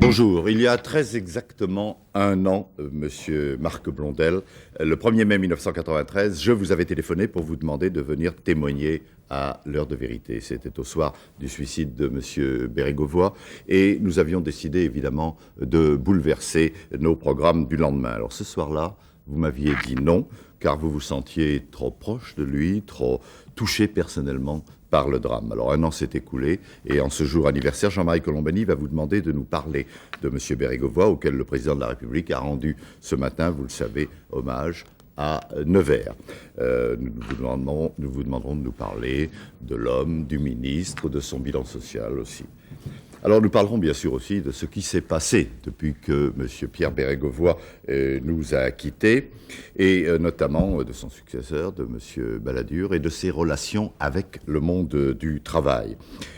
Bonjour, il y a très exactement un an, monsieur Marc Blondel, le 1er mai 1993, je vous avais téléphoné pour vous demander de venir témoigner à l'heure de vérité. C'était au soir du suicide de monsieur Bérégovoy et nous avions décidé évidemment de bouleverser nos programmes du lendemain. Alors ce soir-là, vous m'aviez dit non, car vous vous sentiez trop proche de lui, trop touché personnellement par le drame. Alors un an s'est écoulé et en ce jour anniversaire, Jean-Marie Colombani va vous demander de nous parler de M. Bérégovoy, auquel le président de la République a rendu ce matin, vous le savez, hommage à Nevers. Nous vous demanderons de nous parler de l'homme, du ministre, de son bilan social aussi. Alors nous parlerons bien sûr aussi de ce qui s'est passé depuis que M. Pierre Bérégovoy nous a quittés, et notamment de son successeur, de M. Balladur, et de ses relations avec le monde du travail.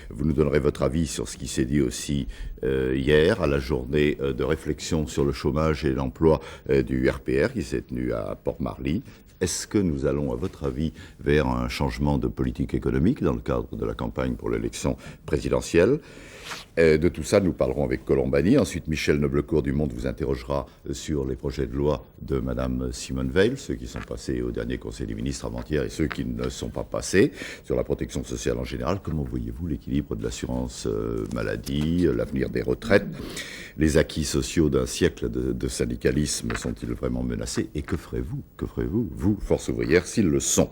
Vous nous donnerez votre avis sur ce qui s'est dit aussi hier, à la journée de réflexion sur le chômage et l'emploi du RPR qui s'est tenue à Port-Marly. Est-ce que nous allons, à votre avis, vers un changement de politique économique dans le cadre de la campagne pour l'élection présidentielle ? De tout ça, nous parlerons avec Colombani. Ensuite, Michel Noblecourt du Monde vous interrogera sur les projets de loi de Mme Simone Veil, ceux qui sont passés au dernier Conseil des ministres avant-hier et ceux qui ne sont pas passés, sur la protection sociale en général. Comment voyez-vous l'équilibre de l'assurance maladie, l'avenir des retraites? Les acquis sociaux d'un siècle de syndicalisme sont-ils vraiment menacés? Et que ferez-vous, vous, Force ouvrière, s'ils le sont?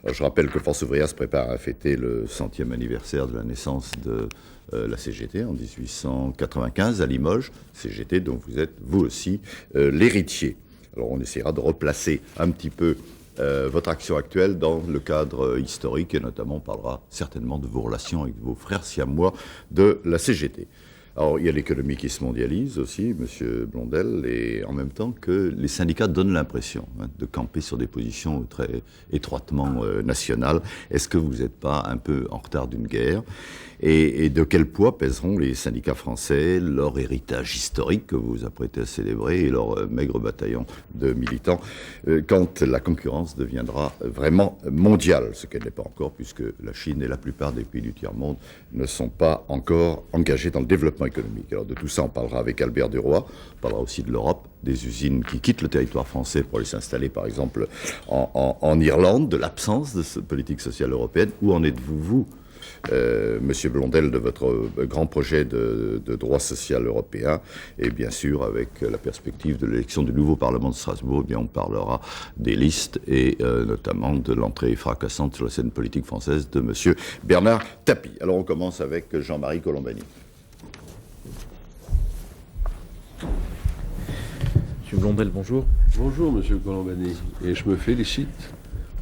Alors, je rappelle que Force ouvrière se prépare à fêter le 100e anniversaire de la naissance de la CGT en 1895 à Limoges, CGT dont vous êtes vous aussi l'héritier. Alors on essaiera de replacer un petit peu votre action actuelle dans le cadre historique et notamment on parlera certainement de vos relations avec vos frères siamois de la CGT. Alors, il y a l'économie qui se mondialise aussi, Monsieur Blondel, et en même temps que les syndicats donnent l'impression de camper sur des positions très étroitement nationales. Est-ce que vous n'êtes pas un peu en retard d'une guerre ? Et de quel poids pèseront les syndicats français, leur héritage historique que vous vous apprêtez à célébrer et leur maigre bataillon de militants quand la concurrence deviendra vraiment mondiale, ce qu'elle n'est pas encore puisque la Chine et la plupart des pays du tiers-monde ne sont pas encore engagés dans le développement économique. Alors de tout ça, on parlera avec Albert Duroy, on parlera aussi de l'Europe, des usines qui quittent le territoire français pour aller s'installer par exemple en Irlande, de l'absence de cette politique sociale européenne. Où en êtes-vous, vous Monsieur Blondel, de votre grand projet de droit social européen, et bien sûr avec la perspective de l'élection du nouveau Parlement de Strasbourg, eh bien on parlera des listes et notamment de l'entrée fracassante sur la scène politique française de Monsieur Bernard Tapie. Alors on commence avec Jean-Marie Colombani. Monsieur Blondel, bonjour. Bonjour Monsieur Colombani, et je me félicite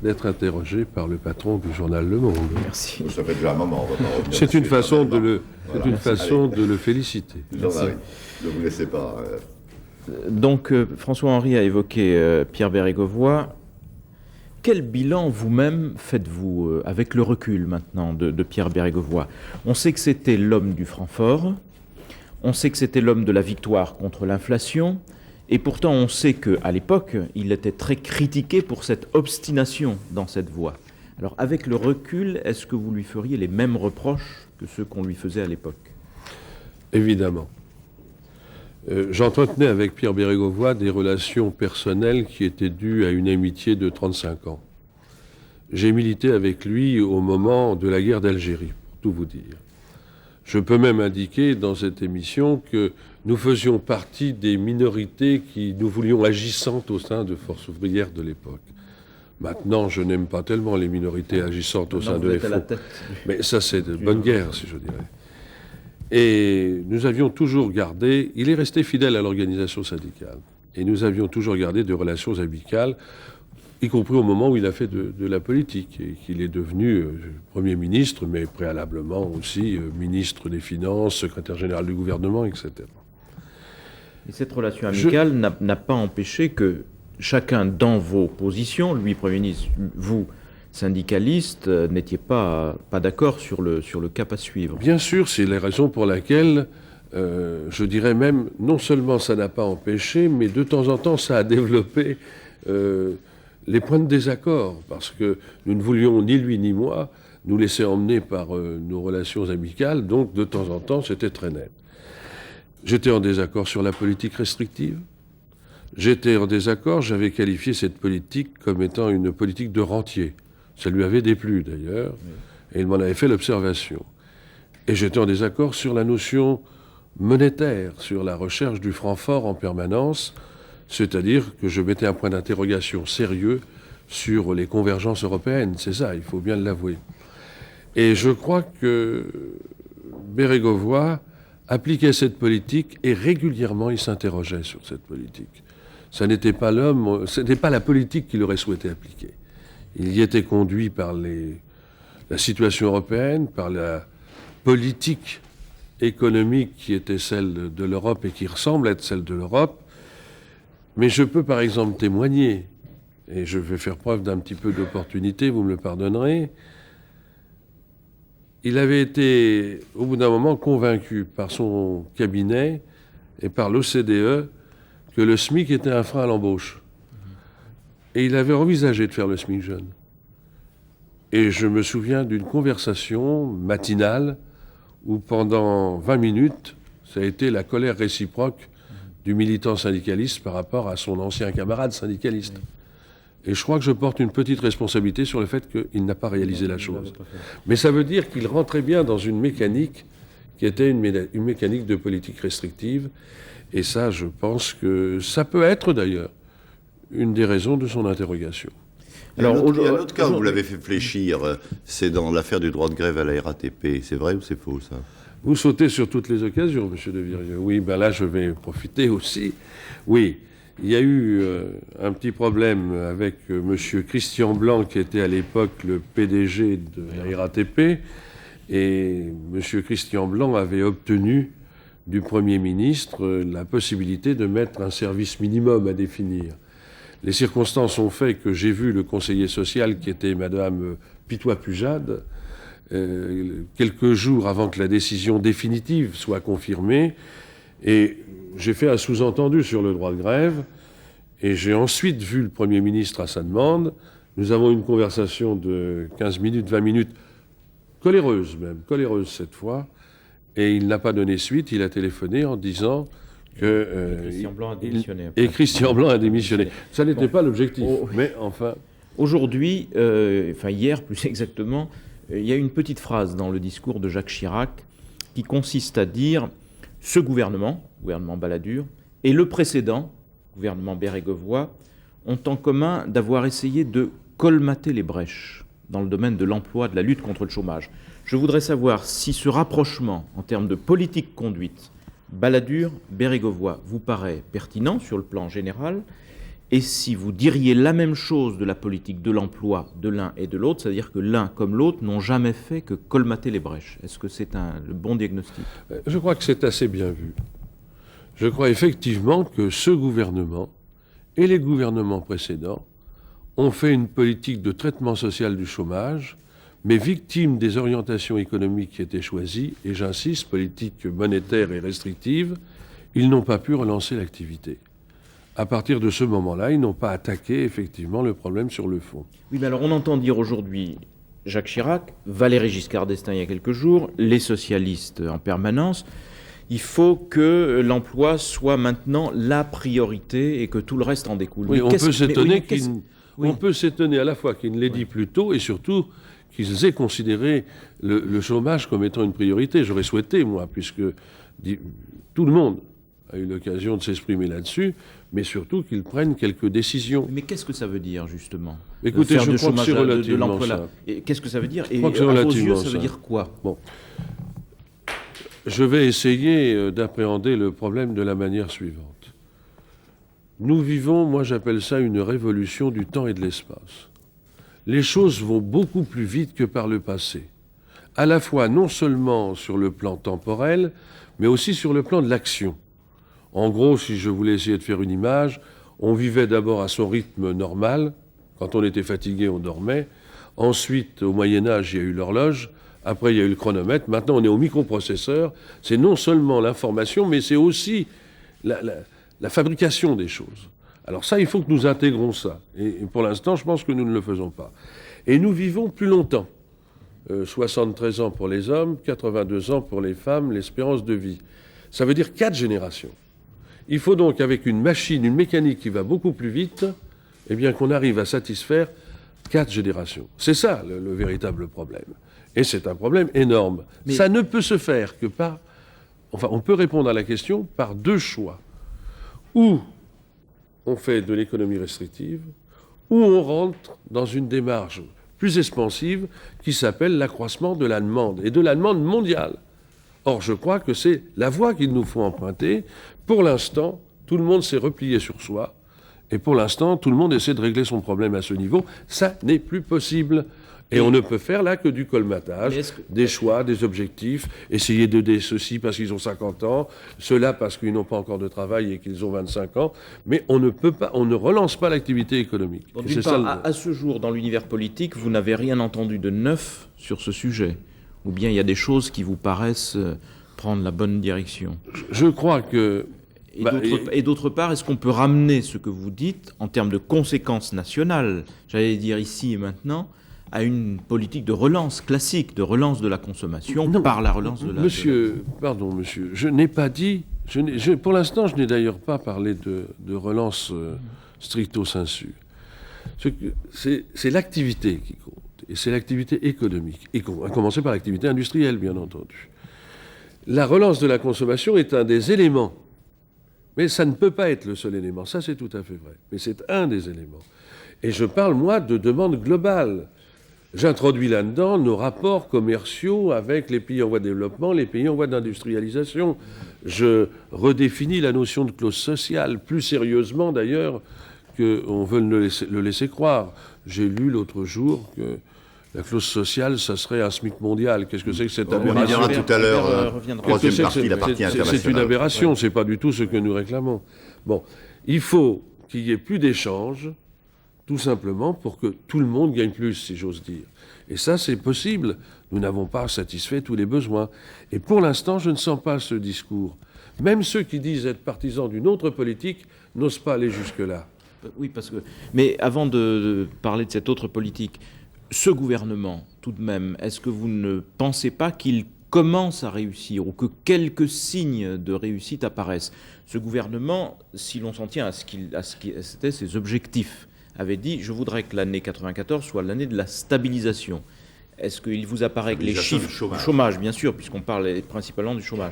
d'être interrogé par le patron du journal Le Monde. Merci. Ça fait déjà un moment. C'est une façon de le féliciter. Jean-Marie, ne vous laissez pas. Donc, François-Henri a évoqué Pierre Bérégovoy. Quel bilan vous-même faites-vous avec le recul maintenant de Pierre Bérégovoy? On sait que c'était l'homme du Francfort, on sait que c'était l'homme de la victoire contre l'inflation, et pourtant on sait qu'à l'époque, il était très critiqué pour cette obstination dans cette voie. Alors avec le recul, est-ce que vous lui feriez les mêmes reproches que ceux qu'on lui faisait à l'époque? Évidemment. J'entretenais avec Pierre Bérégovoy des relations personnelles qui étaient dues à une amitié de 35 ans. J'ai milité avec lui au moment de la guerre d'Algérie, pour tout vous dire. Je peux même indiquer dans cette émission que nous faisions partie des minorités qui nous voulions agissantes au sein de Force ouvrière de l'époque. Maintenant, je n'aime pas tellement les minorités agissantes au sein de FO. Mais ça, c'est de bonne guerre, si je dirais. Et nous avions toujours gardé... Il est resté fidèle à l'organisation syndicale. Et nous avions toujours gardé des relations amicales, y compris au moment où il a fait de la politique, et qu'il est devenu Premier ministre, mais préalablement aussi ministre des Finances, secrétaire général du gouvernement, etc. Et cette relation amicale n'a pas empêché que chacun dans vos positions, lui Premier ministre, vous syndicaliste, n'étiez pas d'accord sur le cap à suivre. Bien sûr, c'est la raison pour laquelle, je dirais même, non seulement ça n'a pas empêché, mais de temps en temps ça a développé les points de désaccord, parce que nous ne voulions ni lui ni moi nous laisser emmener par nos relations amicales, donc de temps en temps c'était très net. J'étais en désaccord sur la politique restrictive. J'étais en désaccord, j'avais qualifié cette politique comme étant une politique de rentier. Ça lui avait déplu d'ailleurs, et il m'en avait fait l'observation. Et j'étais en désaccord sur la notion monétaire, sur la recherche du franc fort en permanence, c'est-à-dire que je mettais un point d'interrogation sérieux sur les convergences européennes. C'est ça, il faut bien l'avouer. Et je crois que Bérégovoy appliquait cette politique et régulièrement il s'interrogeait sur cette politique. Ce n'était pas la politique qu'il aurait souhaité appliquer. Il y était conduit par la situation européenne, par la politique économique qui était celle de l'Europe et qui ressemble à être celle de l'Europe. Mais je peux par exemple témoigner, et je vais faire preuve d'un petit peu d'opportunité, vous me le pardonnerez. Il avait été, au bout d'un moment, convaincu par son cabinet et par l'OCDE que le SMIC était un frein à l'embauche. Et il avait envisagé de faire le SMIC jeune. Et je me souviens d'une conversation matinale où pendant 20 minutes, ça a été la colère réciproque du militant syndicaliste par rapport à son ancien camarade syndicaliste. Et je crois que je porte une petite responsabilité sur le fait qu'il n'a pas réalisé la chose. Mais ça veut dire qu'il rentrait bien dans une mécanique qui était une mécanique de politique restrictive. Et ça, je pense que ça peut être d'ailleurs une des raisons de son interrogation. Alors, il y a un autre cas où vous l'avez fait fléchir, c'est dans l'affaire du droit de grève à la RATP. C'est vrai ou c'est faux, ça? Vous sautez sur toutes les occasions, M. de Virieu. Oui, ben là, je vais profiter aussi. Oui, il y a eu un petit problème avec M. Christian Blanc, qui était à l'époque le PDG de la RATP. Et M. Christian Blanc avait obtenu du Premier ministre la possibilité de mettre un service minimum à définir. Les circonstances ont fait que j'ai vu le conseiller social, qui était Mme Pitois-Pujade, quelques jours avant que la décision définitive soit confirmée, et j'ai fait un sous-entendu sur le droit de grève, et j'ai ensuite vu le Premier ministre à sa demande. Nous avons une conversation de 15 minutes, 20 minutes, coléreuse même, coléreuse cette fois, et il n'a pas donné suite, il a téléphoné en disant que... Christian Blanc a démissionné. Et Christian Blanc a démissionné. Ça n'était pas l'objectif, mais enfin... Aujourd'hui, enfin hier plus exactement, il y a une petite phrase dans le discours de Jacques Chirac qui consiste à dire « ce gouvernement Balladur, et le précédent, gouvernement Bérégovoy, ont en commun d'avoir essayé de colmater les brèches dans le domaine de l'emploi, de la lutte contre le chômage. » Je voudrais savoir si ce rapprochement en termes de politique conduite Balladur-Bérégovoy vous paraît pertinent sur le plan général, et si vous diriez la même chose de la politique de l'emploi de l'un et de l'autre, c'est-à-dire que l'un comme l'autre n'ont jamais fait que colmater les brèches. Est-ce que c'est le bon diagnostic? Je crois que c'est assez bien vu. Je crois effectivement que ce gouvernement et les gouvernements précédents ont fait une politique de traitement social du chômage, mais victimes des orientations économiques qui étaient choisies, et j'insiste, politique monétaire et restrictive, ils n'ont pas pu relancer l'activité. À partir de ce moment-là, ils n'ont pas attaqué effectivement le problème sur le fond. Oui, mais alors on entend dire aujourd'hui Jacques Chirac, Valéry Giscard d'Estaing il y a quelques jours, les socialistes en permanence, il faut que l'emploi soit maintenant la priorité et que tout le reste en découle. Oui, on peut s'étonner à la fois qu'ils ne l'aient dit plus tôt et surtout qu'ils aient considéré le chômage comme étant une priorité. J'aurais souhaité, moi, puisque tout le monde a eu l'occasion de s'exprimer là-dessus, mais surtout qu'ils prennent quelques décisions. Mais qu'est-ce que ça veut dire, justement? Écoutez, je crois que c'est relativement ça. Qu'est-ce que ça veut dire? Et à vos yeux, ça veut dire quoi? Bon. Je vais essayer d'appréhender le problème de la manière suivante. Nous vivons, moi j'appelle ça une révolution du temps et de l'espace. Les choses vont beaucoup plus vite que par le passé. À la fois, non seulement sur le plan temporel, mais aussi sur le plan de l'action. En gros, si je voulais essayer de faire une image, on vivait d'abord à son rythme normal. Quand on était fatigué, on dormait. Ensuite, au Moyen-Âge, il y a eu l'horloge. Après, il y a eu le chronomètre. Maintenant, on est au microprocesseur. C'est non seulement l'information, mais c'est aussi la fabrication des choses. Alors ça, il faut que nous intégrons ça. Et pour l'instant, je pense que nous ne le faisons pas. Et nous vivons plus longtemps. 73 ans pour les hommes, 82 ans pour les femmes, l'espérance de vie. Ça veut dire 4 générations. Il faut donc, avec une machine, une mécanique qui va beaucoup plus vite, eh bien qu'on arrive à satisfaire 4 générations. C'est ça le véritable problème. Et c'est un problème énorme. Mais ça ne peut se faire que par... Enfin, on peut répondre à la question par 2 choix. Ou on fait de l'économie restrictive, ou on rentre dans une démarche plus expansive qui s'appelle l'accroissement de la demande, et de la demande mondiale. Or, je crois que c'est la voie qu'il nous faut emprunter. Pour l'instant, tout le monde s'est replié sur soi, et pour l'instant, tout le monde essaie de régler son problème à ce niveau. Ça n'est plus possible. Et on ne peut faire là que du colmatage, des choix, des objectifs, essayer d'aider ceux-ci parce qu'ils ont 50 ans, ceux-là parce qu'ils n'ont pas encore de travail et qu'ils ont 25 ans, mais on ne peut pas, on ne relance pas l'activité économique. Bon, d'une part, à ce jour, dans l'univers politique, vous n'avez rien entendu de neuf sur ce sujet, ou bien il y a des choses qui vous paraissent prendre la bonne direction? Je crois que... Et d'autre part, est-ce qu'on peut ramener ce que vous dites en termes de conséquences nationales, j'allais dire ici et maintenant, à une politique de relance classique, de relance de la consommation par la relance de la... Pardon, monsieur, je n'ai pas dit... pour l'instant, je n'ai d'ailleurs pas parlé de relance stricto sensu. C'est l'activité qui compte, et c'est l'activité économique, à commencer par l'activité industrielle, bien entendu. La relance de la consommation est un des éléments, mais ça ne peut pas être le seul élément, ça c'est tout à fait vrai, mais c'est un des éléments. Et je parle, moi, de demande globale. J'introduis là-dedans nos rapports commerciaux avec les pays en voie de développement, les pays en voie d'industrialisation. Je redéfinis la notion de clause sociale, plus sérieusement d'ailleurs qu'on veut le laisser croire. J'ai lu l'autre jour que la clause sociale, ça serait un SMIC mondial. Qu'est-ce que c'est que cette aberration? On verra tout à l'heure. Troisième partie, la partie internationale. C'est une aberration, c'est pas du tout ce que nous réclamons. Bon, il faut qu'il y ait plus d'échanges, tout simplement pour que tout le monde gagne plus, si j'ose dire. Et ça, c'est possible. Nous n'avons pas satisfait tous les besoins. Et pour l'instant, je ne sens pas ce discours. Même ceux qui disent être partisans d'une autre politique n'osent pas aller jusque-là. Oui, parce que... Mais avant de parler de cette autre politique, ce gouvernement, tout de même, est-ce que vous ne pensez pas qu'il commence à réussir ou que quelques signes de réussite apparaissent? Ce gouvernement, si l'on s'en tient à ce c'était ses objectifs, avait dit « je voudrais que l'année 94 soit l'année de la stabilisation ». Est-ce qu'il vous apparaît que les chiffres... Chômage, bien sûr, puisqu'on parle principalement du chômage.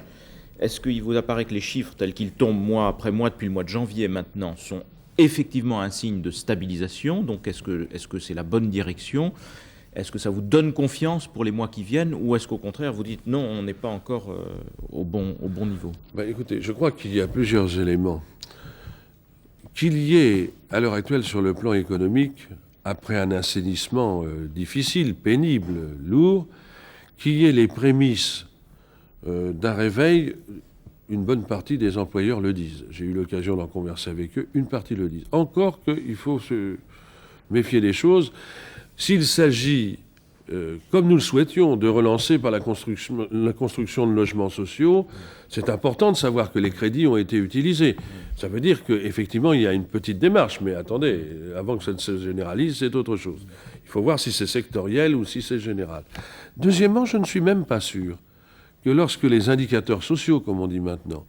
Est-ce qu'il vous apparaît que les chiffres tels qu'ils tombent mois après mois depuis le mois de janvier maintenant sont effectivement un signe de stabilisation? Donc est-ce que c'est la bonne direction? Est-ce que ça vous donne confiance pour les mois qui viennent? Ou est-ce qu'au contraire vous dites non, on n'est pas encore au bon niveau? Écoutez, je crois qu'il y a plusieurs éléments. Qu'il y ait, à l'heure actuelle, sur le plan économique, après un assainissement difficile, pénible, lourd, qu'il y ait les prémices d'un réveil, une bonne partie des employeurs le disent. J'ai eu l'occasion d'en converser avec eux, une partie le disent. Encore qu'il faut se méfier des choses. S'il s'agit, comme nous le souhaitions, de relancer par la construction de logements sociaux, c'est important de savoir que les crédits ont été utilisés. Ça veut dire qu'effectivement, il y a une petite démarche, mais attendez, avant que ça ne se généralise, c'est autre chose. Il faut voir si c'est sectoriel ou si c'est général. Deuxièmement, je ne suis même pas sûr que lorsque les indicateurs sociaux, comme on dit maintenant,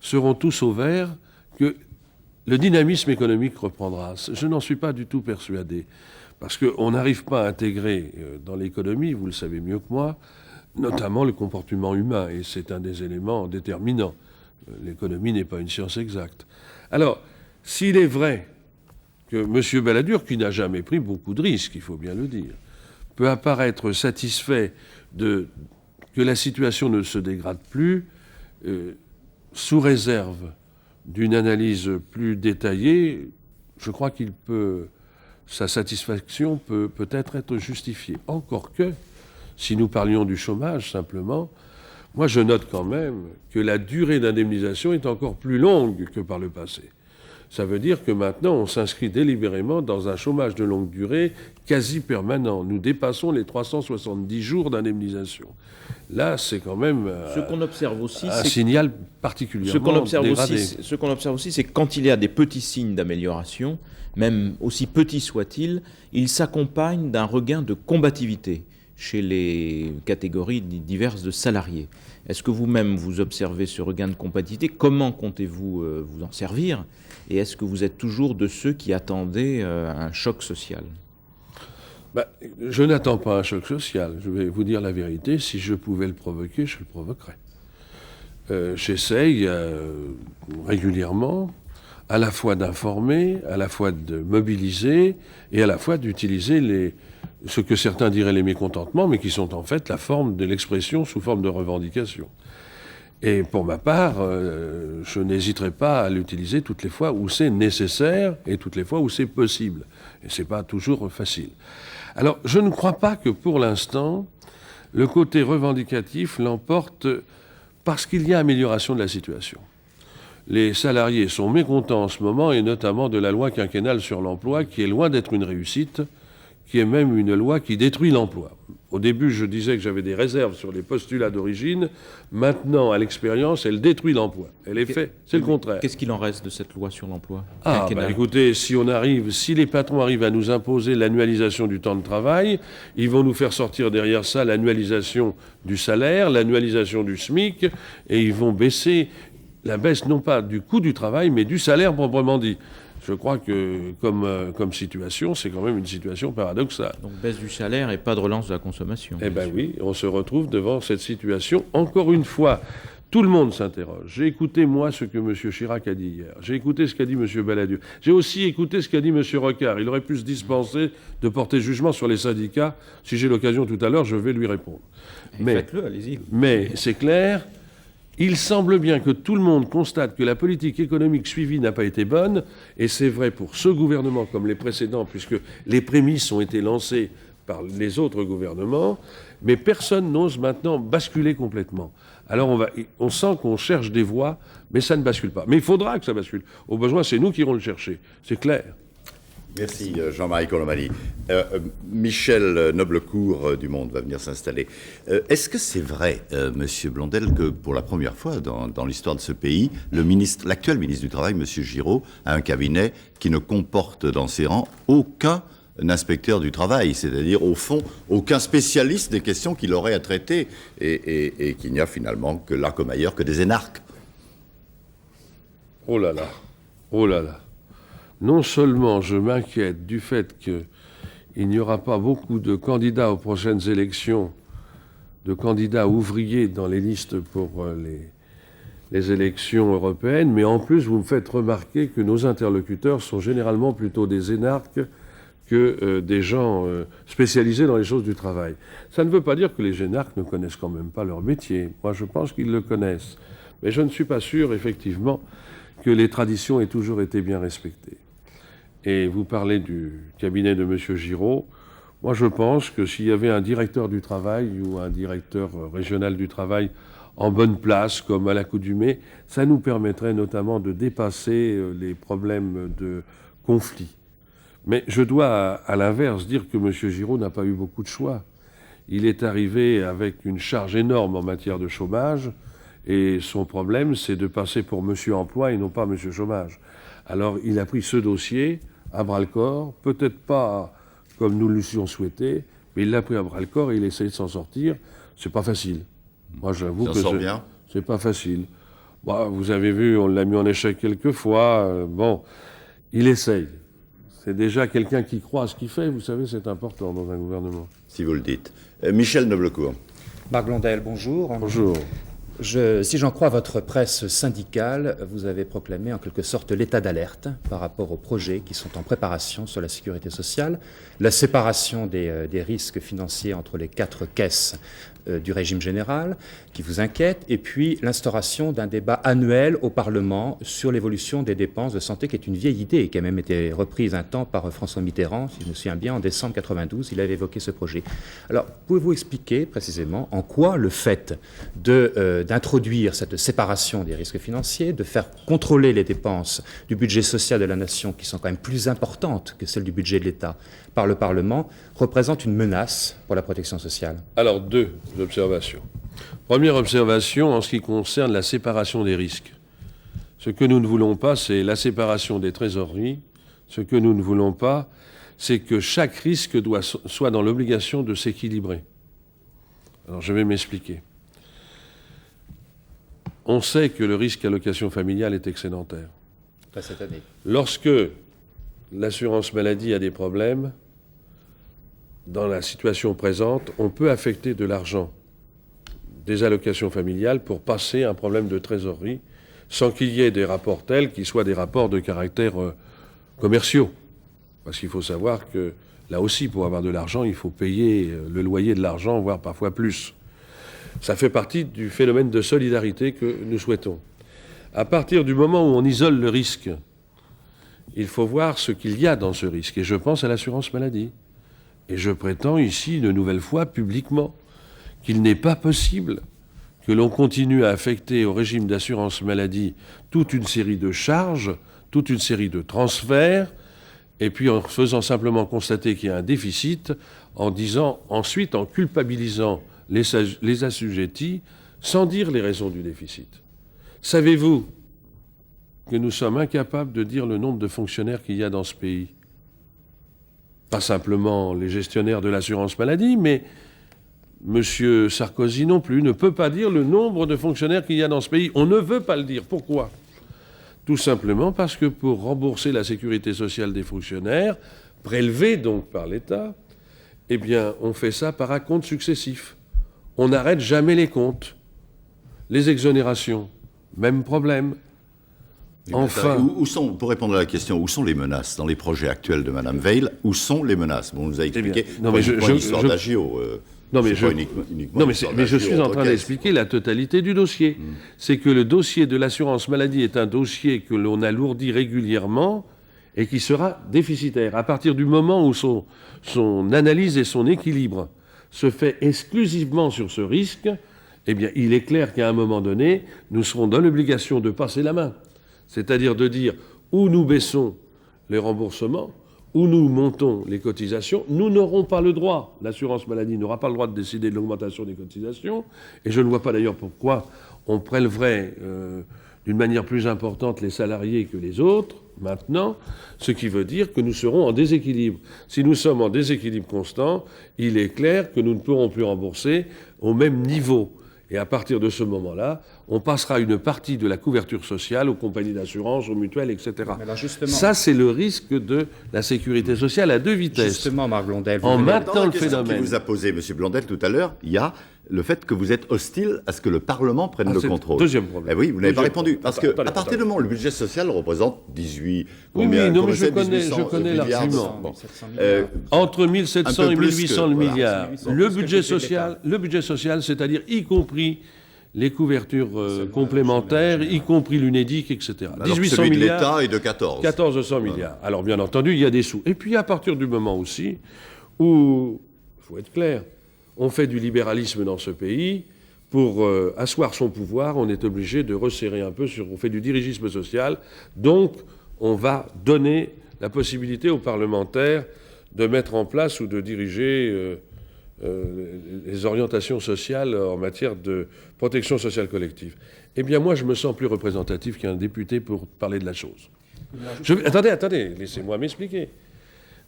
seront tous au vert, que le dynamisme économique reprendra. Je n'en suis pas du tout persuadé. Parce qu'on n'arrive pas à intégrer dans l'économie, vous le savez mieux que moi, notamment le comportement humain, et c'est un des éléments déterminants. L'économie n'est pas une science exacte. Alors, s'il est vrai que M. Balladur, qui n'a jamais pris beaucoup de risques, il faut bien le dire, peut apparaître satisfait que la situation ne se dégrade plus, sous réserve d'une analyse plus détaillée, je crois qu'il peut... Sa satisfaction peut peut-être être justifiée. Encore que, si nous parlions du chômage simplement, moi je note quand même que la durée d'indemnisation est encore plus longue que par le passé. Ça veut dire que maintenant on s'inscrit délibérément dans un chômage de longue durée quasi permanent. Nous dépassons les 370 jours d'indemnisation. Là, c'est quand même ce qu'on observe aussi, un signal particulièrement dégradé. Ce qu'on observe aussi, c'est que quand il y a des petits signes d'amélioration, même aussi petits soient-ils, ils s'accompagnent d'un regain de combativité chez les catégories diverses de salariés. Est-ce que vous-même vous observez ce regain de compétitivité? Comment comptez-vous vous en servir? Et est-ce que vous êtes toujours de ceux qui attendaient un choc social? Je n'attends pas un choc social. Je vais vous dire la vérité. Si je pouvais le provoquer, je le provoquerais. J'essaye régulièrement à la fois d'informer, à la fois de mobiliser et à la fois d'utiliser ce que certains diraient les mécontentements, mais qui sont en fait la forme de l'expression sous forme de revendication. Et pour ma part, je n'hésiterai pas à l'utiliser toutes les fois où c'est nécessaire et toutes les fois où c'est possible. Et c'est pas toujours facile. Alors, je ne crois pas que pour l'instant, le côté revendicatif l'emporte parce qu'il y a amélioration de la situation. Les salariés sont mécontents en ce moment, et notamment de la loi quinquennale sur l'emploi, qui est loin d'être une réussite, qui est même une loi qui détruit l'emploi. Au début, je disais que j'avais des réserves sur les postulats d'origine. Maintenant, à l'expérience, elle détruit l'emploi. Elle est faite. C'est le contraire. Qu'est-ce qu'il en reste de cette loi sur l'emploi? Écoutez, si les patrons arrivent à nous imposer l'annualisation du temps de travail, ils vont nous faire sortir derrière ça l'annualisation du salaire, l'annualisation du SMIC, et ils vont baisser la baisse non pas du coût du travail, mais du salaire proprement dit. Je crois que, comme situation, c'est quand même une situation paradoxale. Donc baisse du salaire et pas de relance de la consommation. Eh bien oui, on se retrouve devant cette situation. Encore une fois, tout le monde s'interroge. J'ai écouté, moi, ce que M. Chirac a dit hier. J'ai écouté ce qu'a dit M. Balladur. J'ai aussi écouté ce qu'a dit M. Rocard. Il aurait pu se dispenser de porter jugement sur les syndicats. Si j'ai l'occasion tout à l'heure, je vais lui répondre. Faites-le, allez-y. Mais c'est clair... Il semble bien que tout le monde constate que la politique économique suivie n'a pas été bonne, et c'est vrai pour ce gouvernement comme les précédents, puisque les prémices ont été lancées par les autres gouvernements, mais personne n'ose maintenant basculer complètement. Alors on sent qu'on cherche des voies, mais ça ne bascule pas. Mais il faudra que ça bascule. Au besoin, c'est nous qui irons le chercher. C'est clair. Merci Jean-Marie Colombani. Michel Noblecourt du Monde va venir s'installer. Est-ce que c'est vrai, Monsieur Blondel, que pour la première fois dans l'histoire de ce pays, l'actuel ministre du Travail, Monsieur Giraud, a un cabinet qui ne comporte dans ses rangs aucun inspecteur du travail, c'est-à-dire au fond aucun spécialiste des questions qu'il aurait à traiter, et qu'il n'y a finalement que là comme ailleurs que des énarques? Oh là là, oh là là. Non seulement je m'inquiète du fait qu'il n'y aura pas beaucoup de candidats aux prochaines élections, de candidats ouvriers dans les listes pour les élections européennes, mais en plus vous me faites remarquer que nos interlocuteurs sont généralement plutôt des énarques que des gens spécialisés dans les choses du travail. Ça ne veut pas dire que les énarques ne connaissent quand même pas leur métier. Moi je pense qu'ils le connaissent. Mais je ne suis pas sûr, effectivement, que les traditions aient toujours été bien respectées. Et vous parlez du cabinet de M. Giraud. Moi, je pense que s'il y avait un directeur du travail ou un directeur régional du travail en bonne place, comme à l'Accoutumée, ça nous permettrait notamment de dépasser les problèmes de conflit. Mais je dois, à l'inverse, dire que M. Giraud n'a pas eu beaucoup de choix. Il est arrivé avec une charge énorme en matière de chômage, et son problème, c'est de passer pour M. Emploi et non pas M. Chômage. Alors, il a pris ce dossier à bras-le-corps, peut-être pas comme nous l'eussions souhaité, mais il l'a pris à bras-le-corps et il essaye de s'en sortir. C'est pas facile. Moi, j'avoue que c'est pas facile. Bah, vous avez vu, on l'a mis en échec quelques fois. Bon, il essaye. C'est déjà quelqu'un qui croit à ce qu'il fait. Vous savez, c'est important dans un gouvernement. Si vous le dites. Michel Noblecourt. Marc Blondel, bonjour. Bonjour. Si j'en crois votre presse syndicale, vous avez proclamé en quelque sorte l'état d'alerte par rapport aux projets qui sont en préparation sur la sécurité sociale, la séparation des risques financiers entre les 4 caisses du régime général qui vous inquiète, et puis l'instauration d'un débat annuel au Parlement sur l'évolution des dépenses de santé, qui est une vieille idée et qui a même été reprise un temps par François Mitterrand, si je me souviens bien, en décembre 92, il avait évoqué ce projet. Alors, pouvez-vous expliquer précisément en quoi le fait d'introduire cette séparation des risques financiers, de faire contrôler les dépenses du budget social de la nation, qui sont quand même plus importantes que celles du budget de l'État, par le Parlement, représente une menace pour la protection sociale? Alors, 2 observations. Première observation en ce qui concerne la séparation des risques. Ce que nous ne voulons pas, c'est la séparation des trésoreries. Ce que nous ne voulons pas, c'est que chaque risque soit dans l'obligation de s'équilibrer. Alors, je vais m'expliquer. on sait que le risque allocation familiale est excédentaire. Pas cette année. Lorsque l'assurance maladie a des problèmes, dans la situation présente, on peut affecter de l'argent des allocations familiales pour passer un problème de trésorerie sans qu'il y ait des rapports tels qui soient des rapports de caractère commerciaux. Parce qu'il faut savoir que là aussi, pour avoir de l'argent, il faut payer le loyer de l'argent, voire parfois plus. Ça fait partie du phénomène de solidarité que nous souhaitons. À partir du moment où on isole le risque, il faut voir ce qu'il y a dans ce risque. Et je pense à l'assurance maladie. Et je prétends ici, une nouvelle fois, publiquement, qu'il n'est pas possible que l'on continue à affecter au régime d'assurance maladie toute une série de charges, toute une série de transferts, et puis en faisant simplement constater qu'il y a un déficit, en disant ensuite, en culpabilisant les assujettis, sans dire les raisons du déficit. Savez-vous que nous sommes incapables de dire le nombre de fonctionnaires qu'il y a dans ce pays? Pas simplement les gestionnaires de l'assurance maladie, mais M. Sarkozy non plus ne peut pas dire le nombre de fonctionnaires qu'il y a dans ce pays. On ne veut pas le dire. Pourquoi? Tout simplement parce que pour rembourser la sécurité sociale des fonctionnaires, prélevée donc par l'État, eh bien, on fait ça par acompte successif. On n'arrête jamais les comptes. Les exonérations, même problème. Enfin, pour répondre à la question, où sont les menaces dans les projets actuels de Mme Veil? Où sont les menaces? Bon, on nous a expliqué. Non, mais une histoire d'agio. Non, mais je suis en train d'expliquer la totalité du dossier. C'est que le dossier de l'assurance maladie est un dossier que l'on alourdit régulièrement et qui sera déficitaire. À partir du moment où son analyse et son équilibre se fait exclusivement sur ce risque, eh bien, il est clair qu'à un moment donné, nous serons dans l'obligation de passer la main. C'est-à-dire de dire où nous baissons les remboursements, où nous montons les cotisations, nous n'aurons pas le droit, l'assurance maladie n'aura pas le droit de décider de l'augmentation des cotisations, et je ne vois pas d'ailleurs pourquoi on prélèverait d'une manière plus importante les salariés que les autres, maintenant, ce qui veut dire que nous serons en déséquilibre. Si nous sommes en déséquilibre constant, il est clair que nous ne pourrons plus rembourser au même niveau. Et à partir de ce moment-là, on passera une partie de la couverture sociale aux compagnies d'assurance, aux mutuelles, etc. Ça, c'est le risque de la sécurité sociale à deux vitesses. Justement, Marc Blondel, en maintenant le phénomène phénomène. Qui vous a posé, M. Blondel, tout à l'heure, il y a le fait que vous êtes hostile à ce que le Parlement prenne le contrôle. Deuxième problème. Eh oui, vous n'avez pas répondu. Parce qu'à partir du moment où le budget social représente 18... mais je connais l'argument. Entre 1 700 et 1 800 milliards. Le budget social, c'est-à-dire y compris les couvertures complémentaires, y compris l'UNEDIC, etc. Alors 1800 milliards. De l'État est de 14. 1400 milliards. Alors bien entendu, il y a des sous. Et puis à partir du moment aussi où, il faut être clair, on fait du libéralisme dans ce pays, pour asseoir son pouvoir, on est obligé de resserrer un peu on fait du dirigisme social, donc on va donner la possibilité aux parlementaires de mettre en place ou de diriger les orientations sociales en matière de protection sociale collective. Eh bien, moi, je me sens plus représentatif qu'un député pour parler de la chose. Attendez, laissez-moi m'expliquer.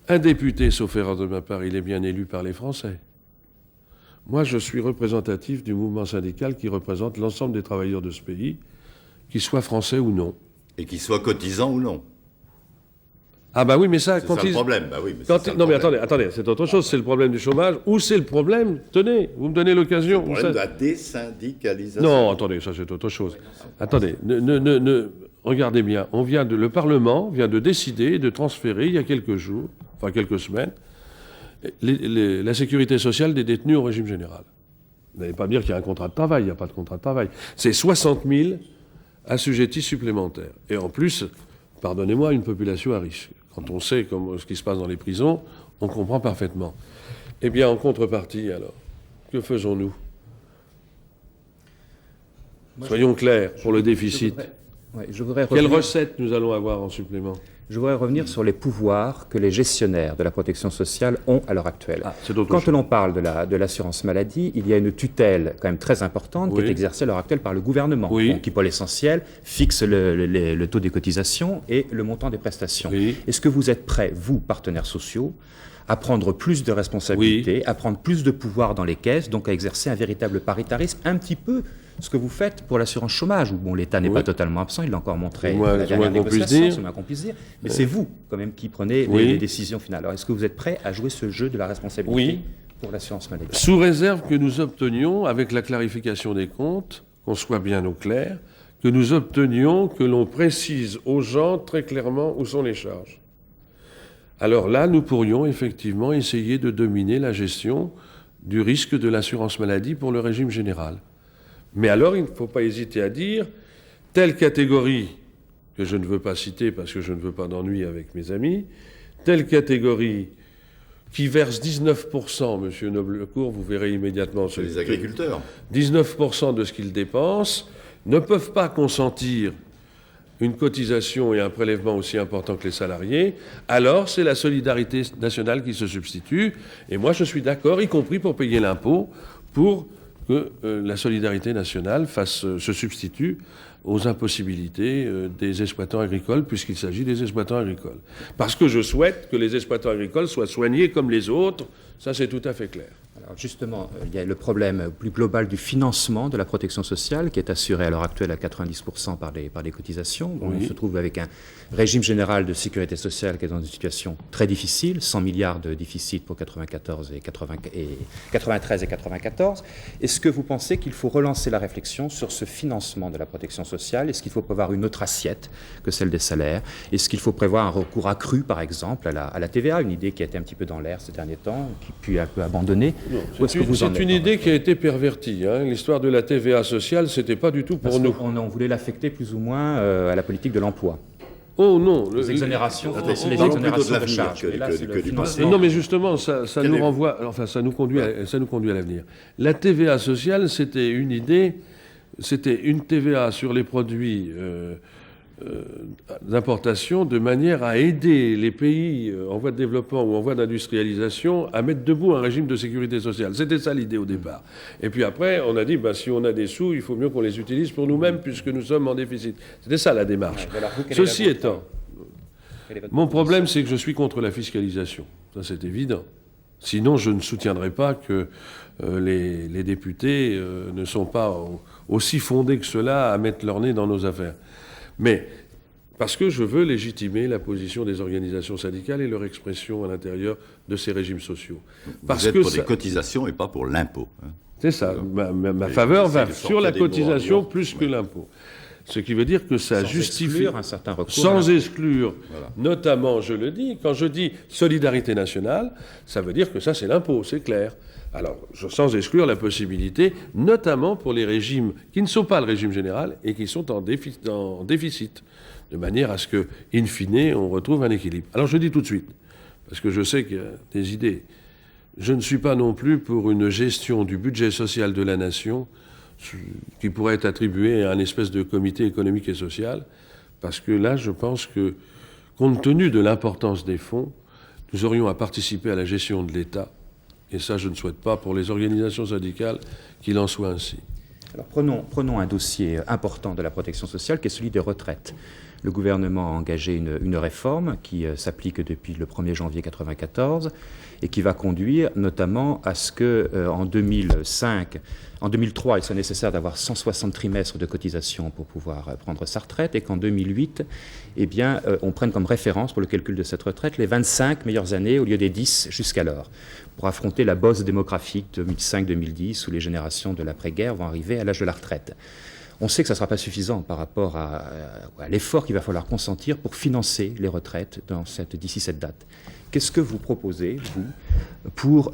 Un député, sauf erreur de ma part, il est bien élu par les Français. Moi, je suis représentatif du mouvement syndical qui représente l'ensemble des travailleurs de ce pays, qu'ils soient français ou non. Et qu'ils soient cotisants ou non. Ah bah oui, mais ça... C'est ça le problème. Bah oui, mais attendez, c'est autre chose. C'est le problème du chômage ou c'est le problème... Tenez, vous me donnez l'occasion... C'est le problème de la désyndicalisation. Non, attendez, ça c'est autre chose. Attendez, regardez bien. Le Parlement vient de décider de transférer, il y a quelques jours, enfin quelques semaines, la sécurité sociale des détenus au régime général. Vous n'allez pas me dire qu'il y a un contrat de travail. Il n'y a pas de contrat de travail. C'est 60 000 assujettis supplémentaires. Et en plus, pardonnez-moi, une population à risque. Quand on sait ce qui se passe dans les prisons, on comprend parfaitement. Eh bien, en contrepartie, alors, que faisons-nous? Soyons clairs pour le déficit. Quelles recettes nous allons avoir en supplément? Je voudrais revenir sur les pouvoirs que les gestionnaires de la protection sociale ont à l'heure actuelle. Quand l'on parle de l'assurance maladie, il y a une tutelle quand même très importante qui est exercée à l'heure actuelle par le gouvernement, qui, pour l'essentiel, fixe le taux des cotisations et le montant des prestations. Est-ce que vous êtes prêts, vous, partenaires sociaux, à prendre plus de responsabilités, à prendre plus de pouvoir dans les caisses, donc à exercer un véritable paritarisme un petit peu ce que vous faites pour l'assurance chômage, où bon, l'État n'est pas totalement absent, il l'a encore montré Moins- à la dernière moins qu'on puisse négociation, dire. c'est moins qu'on puisse dire, mais c'est vous quand même qui prenez les décisions finales. Alors est-ce que vous êtes prêt à jouer ce jeu de la responsabilité pour l'assurance maladie? Sous réserve que nous obtenions, avec la clarification des comptes, qu'on soit bien au clair, que nous obtenions que l'on précise aux gens très clairement où sont les charges. Alors là, nous pourrions effectivement essayer de dominer la gestion du risque de l'assurance maladie pour le régime général. Mais alors, il ne faut pas hésiter à dire, telle catégorie, que je ne veux pas citer parce que je ne veux pas d'ennui avec mes amis, telle catégorie qui verse 19%, Monsieur Noblecourt, vous verrez immédiatement... Chez les agriculteurs. 19% de ce qu'ils dépensent, ne peuvent pas consentir une cotisation et un prélèvement aussi important que les salariés, alors c'est la solidarité nationale qui se substitue. Et moi, je suis d'accord, y compris pour payer l'impôt, pour que la solidarité nationale se substitue aux impossibilités des exploitants agricoles, puisqu'il s'agit des exploitants agricoles. Parce que je souhaite que les exploitants agricoles soient soignés comme les autres, ça c'est tout à fait clair. Alors justement, il y a le problème plus global du financement de la protection sociale qui est assuré à l'heure actuelle à 90% par les cotisations. Bon, Oui. On se trouve avec un régime général de sécurité sociale qui est dans une situation très difficile, 100 milliards de déficit pour 93 et 94. Est-ce que vous pensez qu'il faut relancer la réflexion sur ce financement de la protection sociale? Est-ce qu'il faut prévoir une autre assiette que celle des salaires? Est-ce qu'il faut prévoir un recours accru, par exemple, à la TVA, une idée qui a été un petit peu dans l'air ces derniers temps, qui puis un peu abandonnée? C'est une idée qui a été pervertie. Hein. L'histoire de la TVA sociale, c'était pas du tout pour nous. On voulait l'affecter plus ou moins à la politique de l'emploi. Oh non, Les exonérations, Attends, les parlons plutôt exonérations de de l'avenir charges. que- Mais là, que- c'est que le du financement. non, mais justement, ça Quel nous est- renvoie, enfin, ça nous conduit à l'avenir. La TVA sociale, c'était une idée, c'était une TVA sur les produits d'importation de manière à aider les pays en voie de développement ou en voie d'industrialisation à mettre debout un régime de sécurité sociale. C'était ça l'idée au départ. Et puis après, on a dit, si on a des sous, il faut mieux qu'on les utilise pour nous-mêmes puisque nous sommes en déficit. C'était ça la démarche. Ouais, alors vous, quelle est la Ceci vôtre étant, Quelle est votre mon position? problème, c'est que je suis contre la fiscalisation. Ça, c'est évident. Sinon, je ne soutiendrai pas que les députés ne sont pas aussi fondés que cela à mettre leur nez dans nos affaires. Mais parce que je veux légitimer la position des organisations syndicales et leur expression à l'intérieur de ces régimes sociaux. Vous êtes pour des cotisations et pas pour l'impôt. Hein. C'est ça. Ma Et faveur j'essaie va de sur la sortir des mots cotisation en plus que ouais. l'impôt. Ce qui veut dire que ça Sans justifie... exclure un certain recours. Sans exclure, Voilà. notamment, je le dis, quand je dis solidarité nationale, ça veut dire que ça c'est l'impôt, c'est clair. Alors, sans exclure la possibilité, notamment pour les régimes qui ne sont pas le régime général et qui sont en déficit, de manière à ce que, in fine, on retrouve un équilibre. Alors je dis tout de suite, parce que je sais qu'il y a des idées, je ne suis pas non plus pour une gestion du budget social de la nation qui pourrait être attribué à un espèce de comité économique et social, parce que là, je pense que, compte tenu de l'importance des fonds, nous aurions à participer à la gestion de l'État, et ça, je ne souhaite pas pour les organisations syndicales qu'il en soit ainsi. Alors prenons un dossier important de la protection sociale qui est celui des retraites. Le gouvernement a engagé une réforme qui s'applique depuis le 1er janvier 1994 et qui va conduire notamment à ce qu'en 2003, il soit nécessaire d'avoir 160 trimestres de cotisation pour pouvoir prendre sa retraite et qu'en 2008, on prenne comme référence pour le calcul de cette retraite les 25 meilleures années au lieu des 10 jusqu'alors, pour affronter la bosse démographique 2005-2010 où les générations de l'après-guerre vont arriver à l'âge de la retraite. On sait que ça ne sera pas suffisant par rapport à l'effort qu'il va falloir consentir pour financer les retraites d'ici cette date. Qu'est-ce que vous proposez, vous, pour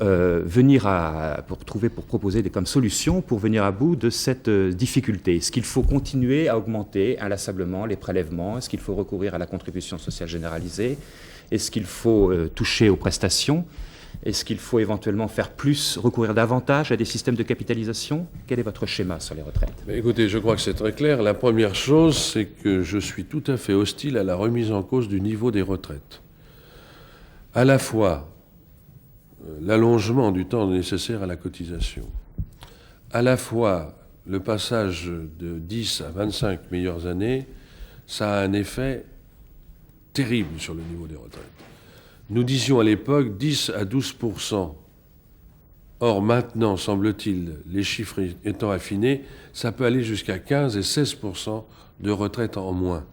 proposer comme solution pour venir à bout de cette difficulté? Est-ce qu'il faut continuer à augmenter inlassablement les prélèvements? Est-ce qu'il faut recourir à la contribution sociale généralisée? Est-ce qu'il faut toucher aux prestations? Est-ce qu'il faut éventuellement recourir davantage à des systèmes de capitalisation? Quel est votre schéma sur les retraites? Écoutez, je crois que c'est très clair. La première chose, c'est que je suis tout à fait hostile à la remise en cause du niveau des retraites. À la fois l'allongement du temps nécessaire à la cotisation, à la fois le passage de 10 à 25 meilleures années, ça a un effet terrible sur le niveau des retraites. Nous disions à l'époque 10 à 12% Or, maintenant, semble-t-il, les chiffres étant affinés, ça peut aller jusqu'à 15 et 16% de retraite en moins.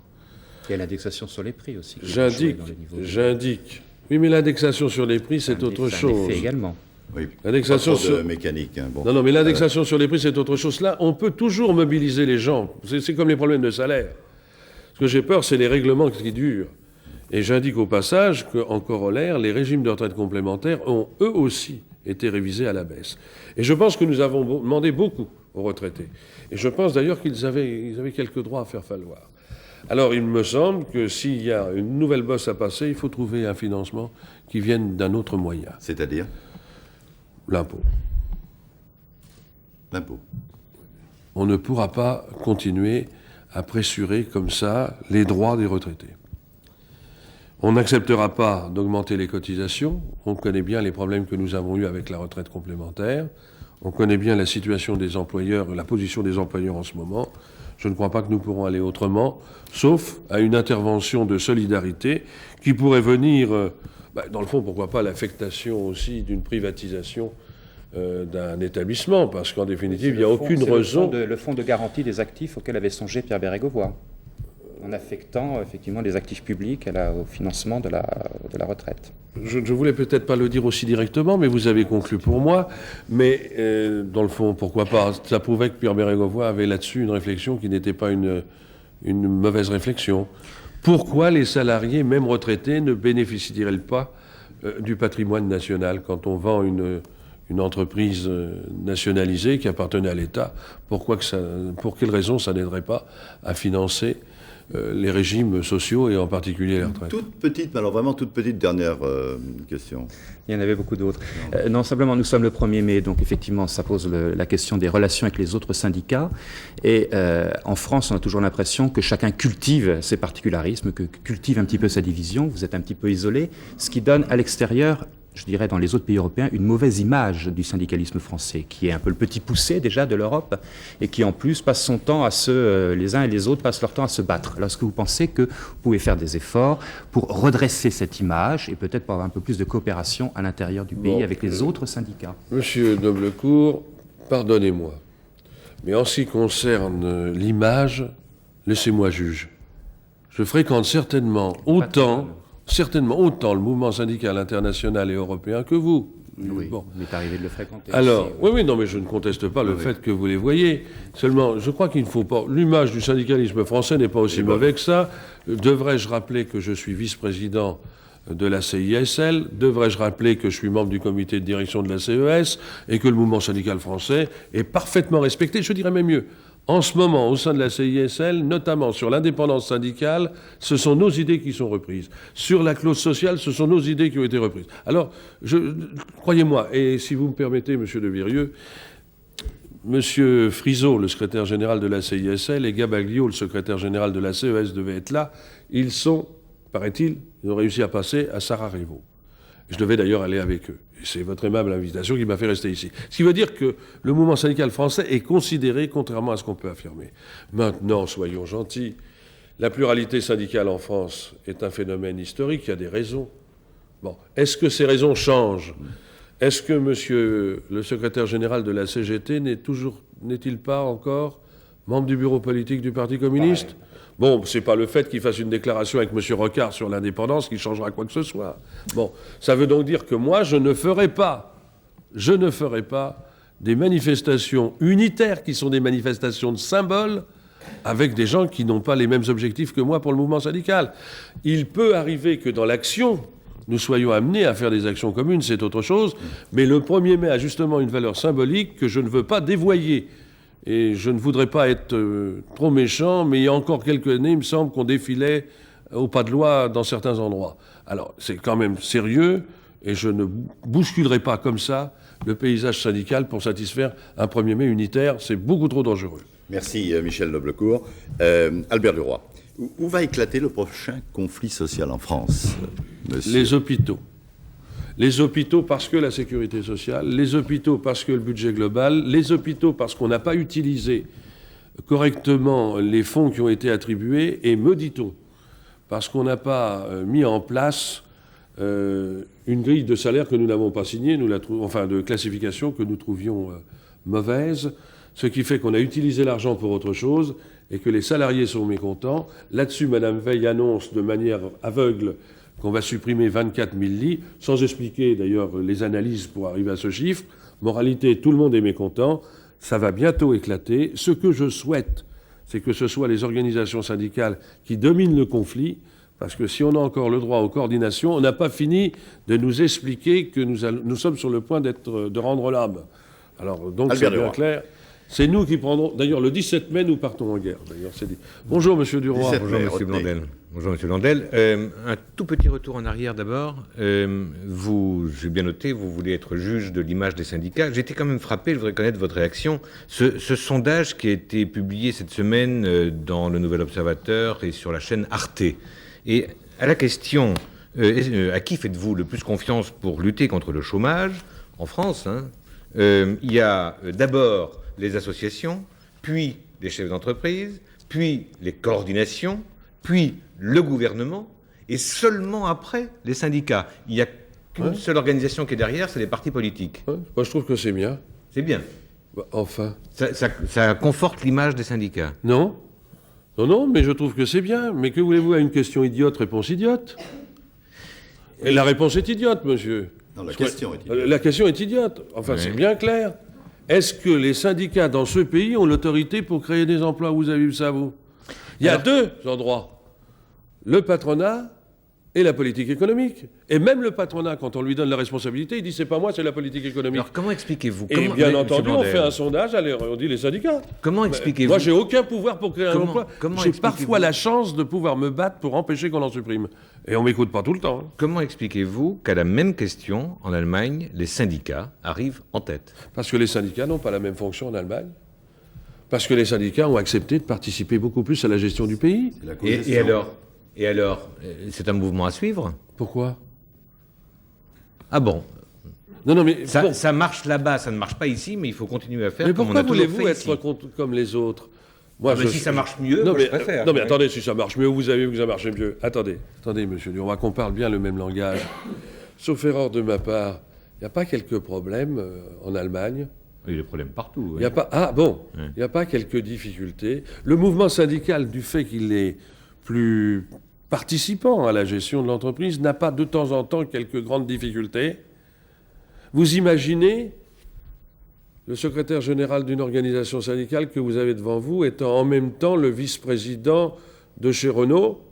Il y a l'indexation sur les prix aussi. J'indique. Oui, mais l'indexation sur les prix, c'est autre chose. Fait également. Oui, l'indexation pas trop de mécanique. Hein, bon. Non, mais l'indexation sur les prix, c'est autre chose. Là, on peut toujours mobiliser les gens. C'est comme les problèmes de salaire. Ce que j'ai peur, c'est les règlements qui durent. Et j'indique au passage qu'en corollaire, les régimes de retraite complémentaires ont eux aussi été révisés à la baisse. Et je pense que nous avons demandé beaucoup aux retraités. Et je pense d'ailleurs qu'ils avaient quelques droits à faire valoir. Alors il me semble que s'il y a une nouvelle bosse à passer, il faut trouver un financement qui vienne d'un autre moyen. C'est-à-dire l'impôt. L'impôt. On ne pourra pas continuer à pressurer comme ça les droits des retraités. On n'acceptera pas d'augmenter les cotisations. On connaît bien les problèmes que nous avons eus avec la retraite complémentaire. On connaît bien la situation des employeurs, la position des employeurs en ce moment. Je ne crois pas que nous pourrons aller autrement, sauf à une intervention de solidarité qui pourrait venir, dans le fond, pourquoi pas l'affectation aussi d'une privatisation d'un établissement, parce qu'en définitive, il n'y a aucune raison... Le fonds de garantie des actifs auquel avait songé Pierre Bérégovoy, en affectant effectivement les actifs publics au financement de la retraite. Je ne voulais peut-être pas le dire aussi directement, mais vous avez conclu pour moi. Mais dans le fond, pourquoi pas? Ça prouvait que Pierre Bérégovoy avait là-dessus une réflexion qui n'était pas une mauvaise réflexion. Pourquoi les salariés, même retraités, ne bénéficieraient pas du patrimoine national quand on vend une entreprise nationalisée qui appartenait à l'État? Pour quelle raison ça n'aiderait pas à financer les régimes sociaux et en particulier les retraites? Toute petite, mais alors vraiment toute petite dernière question. Il y en avait beaucoup d'autres. Non, simplement, nous sommes le 1er mai, donc effectivement, ça pose la question des relations avec les autres syndicats. Et en France, on a toujours l'impression que chacun cultive ses particularismes, que cultive un petit peu sa division. Vous êtes un petit peu isolé, ce qui donne à l'extérieur, je dirais dans les autres pays européens, une mauvaise image du syndicalisme français, qui est un peu le petit poussé déjà de l'Europe, et qui en plus passe son temps les uns et les autres passent leur temps à se battre. Alors est-ce que vous pensez que vous pouvez faire des efforts pour redresser cette image, et peut-être pour avoir un peu plus de coopération à l'intérieur du pays avec les autres syndicats? Monsieur Noblecourt, pardonnez-moi, mais en ce qui concerne l'image, laissez-moi juge. Je fréquente certainement autant le mouvement syndical international et européen que vous. Oui, bon. Il m'est arrivé de le fréquenter. Alors, aussi, oui, non, mais je ne conteste pas le fait que vous les voyez. Seulement, je crois qu'il ne faut pas... L'image du syndicalisme français n'est pas aussi mauvaise que ça. Devrais-je rappeler que je suis vice-président de la CISL? Devrais-je rappeler que je suis membre du comité de direction de la CES et que le mouvement syndical français est parfaitement respecté? Je dirais même mieux. En ce moment, au sein de la CISL, notamment sur l'indépendance syndicale, ce sont nos idées qui sont reprises. Sur la clause sociale, ce sont nos idées qui ont été reprises. Alors, croyez-moi, et si vous me permettez, Monsieur de Virieux, Monsieur Friseau, le secrétaire général de la CISL, et Gabaglio, le secrétaire général de la CES, devaient être là. Ils sont, paraît-il, ils ont réussi à passer à Sarajevo. Je devais d'ailleurs aller avec eux. C'est votre aimable invitation qui m'a fait rester ici. Ce qui veut dire que le mouvement syndical français est considéré, contrairement à ce qu'on peut affirmer. Maintenant, soyons gentils, la pluralité syndicale en France est un phénomène historique, il y a des raisons. Bon, est-ce que ces raisons changent? Est-ce que monsieur le secrétaire général de la CGT n'est-il pas encore membre du bureau politique du Parti communiste? Bon, c'est pas le fait qu'il fasse une déclaration avec M. Rocard sur l'indépendance qui changera quoi que ce soit. Bon, ça veut donc dire que moi, je ne ferai pas des manifestations unitaires qui sont des manifestations de symboles avec des gens qui n'ont pas les mêmes objectifs que moi pour le mouvement syndical. Il peut arriver que dans l'action, nous soyons amenés à faire des actions communes, c'est autre chose, mais le 1er mai a justement une valeur symbolique que je ne veux pas dévoyer. Et je ne voudrais pas être trop méchant, mais il y a encore quelques années, il me semble qu'on défilait au pas de loi dans certains endroits. Alors, c'est quand même sérieux, et je ne bousculerai pas comme ça le paysage syndical pour satisfaire un 1er mai unitaire. C'est beaucoup trop dangereux. Merci, Michel Noblecourt. Albert Duroy, où va éclater le prochain conflit social en France, monsieur? Les hôpitaux. Les hôpitaux parce que la sécurité sociale, les hôpitaux parce que le budget global, les hôpitaux parce qu'on n'a pas utilisé correctement les fonds qui ont été attribués, et me dit-on, parce qu'on n'a pas mis en place une grille de salaire que nous n'avons pas signée, enfin de classification que nous trouvions mauvaise, ce qui fait qu'on a utilisé l'argent pour autre chose et que les salariés sont mécontents. Là-dessus, Mme Veil annonce de manière aveugle qu'on va supprimer 24 000 lits, sans expliquer d'ailleurs les analyses pour arriver à ce chiffre. Moralité, tout le monde est mécontent, ça va bientôt éclater. Ce que je souhaite, c'est que ce soit les organisations syndicales qui dominent le conflit, parce que si on a encore le droit aux coordinations, on n'a pas fini de nous expliquer que nous sommes sur le point de rendre l'âme. Alors, donc, c'est bien clair. C'est nous qui prendrons... D'ailleurs, le 17 mai, nous partons en guerre. D'ailleurs, c'est dit. Bonjour, Monsieur Duroy. Bonjour, Monsieur Blondel. Bonjour, Monsieur Blondel. Un tout petit retour en arrière, d'abord. J'ai bien noté, vous voulez être juge de l'image des syndicats. J'ai été quand même frappé, je voudrais connaître votre réaction. Ce sondage qui a été publié cette semaine dans le Nouvel Observateur et sur la chaîne Arte. Et à la question, à qui faites-vous le plus confiance pour lutter contre le chômage en France, il y a d'abord les associations, puis les chefs d'entreprise, puis les coordinations, puis le gouvernement, et seulement après les syndicats. Il n'y a qu'une seule organisation qui est derrière, c'est les partis politiques. Ouais. Moi, je trouve que c'est bien. C'est bien. Bah, enfin. Ça conforte l'image des syndicats. Non. Non, mais je trouve que c'est bien. Mais que voulez-vous à une question idiote, réponse idiote? Et la réponse est idiote, monsieur. Non, la question est idiote. La question est idiote. Enfin, oui. C'est bien clair. Est-ce que les syndicats dans ce pays ont l'autorité pour créer des emplois? Vous avez vu ça, vous? Il y a deux endroits. Le patronat et la politique économique. Et même le patronat, quand on lui donne la responsabilité, il dit « c'est pas moi, c'est la politique économique ». Alors comment expliquez-vous? Et bien entendu, on fait un sondage, on dit les syndicats. Comment expliquez-vous? Moi, j'ai aucun pouvoir pour créer un emploi. J'ai parfois la chance de pouvoir me battre pour empêcher qu'on en supprime. Et on m'écoute pas tout le temps. Comment expliquez-vous qu'à la même question, en Allemagne, les syndicats arrivent en tête? Parce que les syndicats n'ont pas la même fonction en Allemagne. Parce que les syndicats ont accepté de participer beaucoup plus à la gestion du pays. Et alors, c'est un mouvement à suivre? Pourquoi? Ah bon? Non, mais ça marche là-bas, ça ne marche pas ici, mais il faut continuer à faire. Mais comme pourquoi on a toujours voulez-vous fait être comme les autres? Moi, si ça marche mieux, moi, je préfère. Non, mais attendez, si ça marche mieux, vous avez vu que ça marchait mieux. Attendez, monsieur Duroy, qu'on parle bien le même langage. Sauf erreur de ma part, il n'y a pas quelques problèmes en Allemagne? Il y a des problèmes partout. Il n'y a pas... Ah bon, il n'y a pas quelques difficultés. Le mouvement syndical, du fait qu'il est plus participant à la gestion de l'entreprise, n'a pas de temps en temps quelques grandes difficultés. Vous imaginez le secrétaire général d'une organisation syndicale que vous avez devant vous étant en même temps le vice-président de chez Renault?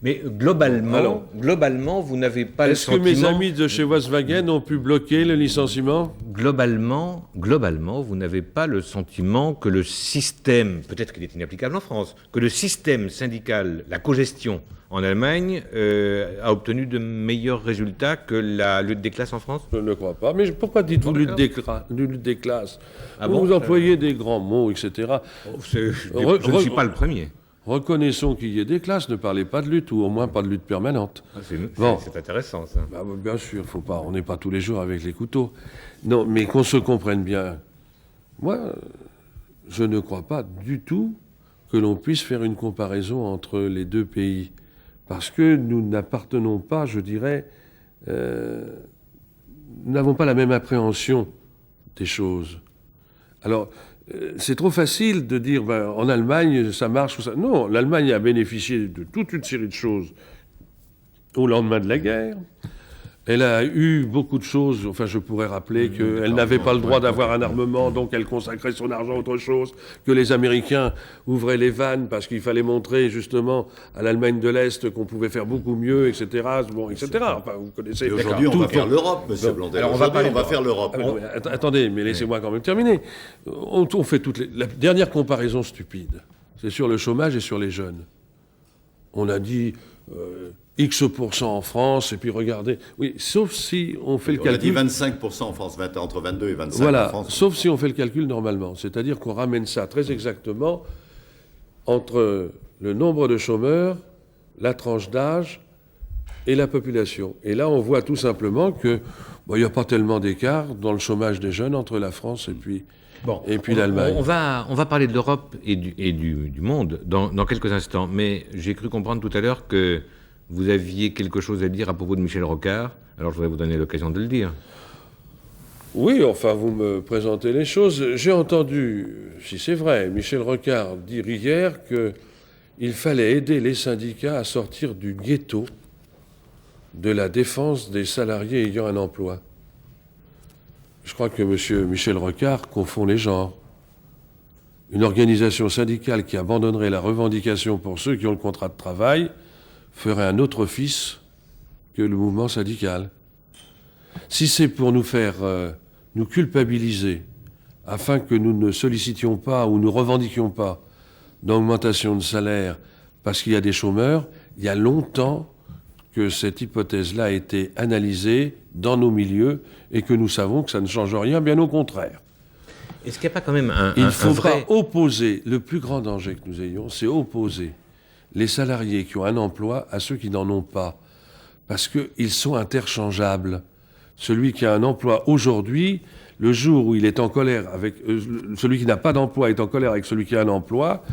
Mais globalement, vous n'avez pas le sentiment... Est-ce que mes amis de chez Volkswagen ont pu bloquer le licenciement? Globalement, vous n'avez pas le sentiment que le système, peut-être qu'il est inapplicable en France, que le système syndical, la cogestion en Allemagne, a obtenu de meilleurs résultats que la lutte des classes en France? Je ne crois pas. Mais pourquoi dites-vous lutte des classes? Ah vous employez des grands mots, etc. Je ne suis pas le premier. Reconnaissons qu'il y ait des classes, ne parlez pas de lutte, ou au moins pas de lutte permanente. C'est intéressant, ça. Bah, bien sûr, faut pas, on n'est pas tous les jours avec les couteaux. Non, mais qu'on se comprenne bien. Moi, je ne crois pas du tout que l'on puisse faire une comparaison entre les deux pays. Parce que nous n'appartenons pas, je dirais, nous n'avons pas la même appréhension des choses. Alors, c'est trop facile de dire en Allemagne ça marche ou ça. Non, l'Allemagne a bénéficié de toute une série de choses au lendemain de la guerre. Elle a eu beaucoup de choses. Enfin, je pourrais rappeler qu'elle n'avait pas le droit d'avoir un armement, donc elle consacrait son argent à autre chose, que les Américains ouvraient les vannes parce qu'il fallait montrer justement à l'Allemagne de l'Est qu'on pouvait faire beaucoup mieux, etc. Bon, etc. Enfin, vous connaissez. Aujourd'hui, on va faire l'Europe, monsieur Blondel. Alors, on va faire l'Europe. Attendez, mais laissez-moi quand même terminer. On fait la dernière comparaison stupide, c'est sur le chômage et sur les jeunes. On a dit X% en France, et puis regardez... Oui, sauf si on fait le calcul... On a dit 25% en France, entre 22 et 25% voilà, en France. Sauf si on fait le calcul normalement. C'est-à-dire qu'on ramène ça très exactement entre le nombre de chômeurs, la tranche d'âge et la population. Et là, on voit tout simplement que il n'y a pas tellement d'écart dans le chômage des jeunes entre la France et puis l'Allemagne. On va parler de l'Europe et du monde dans quelques instants, mais j'ai cru comprendre tout à l'heure que vous aviez quelque chose à dire à propos de Michel Rocard. Alors je voudrais vous donner l'occasion de le dire. Oui, enfin, vous me présentez les choses. J'ai entendu, si c'est vrai, Michel Rocard dire hier qu'il fallait aider les syndicats à sortir du ghetto de la défense des salariés ayant un emploi. Je crois que M. Michel Rocard confond les genres. Une organisation syndicale qui abandonnerait la revendication pour ceux qui ont le contrat de travail ferait un autre office que le mouvement syndical. Si c'est pour nous faire nous culpabiliser afin que nous ne sollicitions pas ou ne revendiquions pas d'augmentation de salaire parce qu'il y a des chômeurs, il y a longtemps que cette hypothèse-là a été analysée dans nos milieux et que nous savons que ça ne change rien, bien au contraire. Est-ce qu'il n'y a pas quand même Il ne faut vrai... pas opposer, le plus grand danger que nous ayons, c'est opposer les salariés qui ont un emploi à ceux qui n'en ont pas, parce qu'ils sont interchangeables. Celui qui a un emploi aujourd'hui, le jour où il est en colère avec... celui qui n'a pas d'emploi est en colère avec celui qui a un emploi,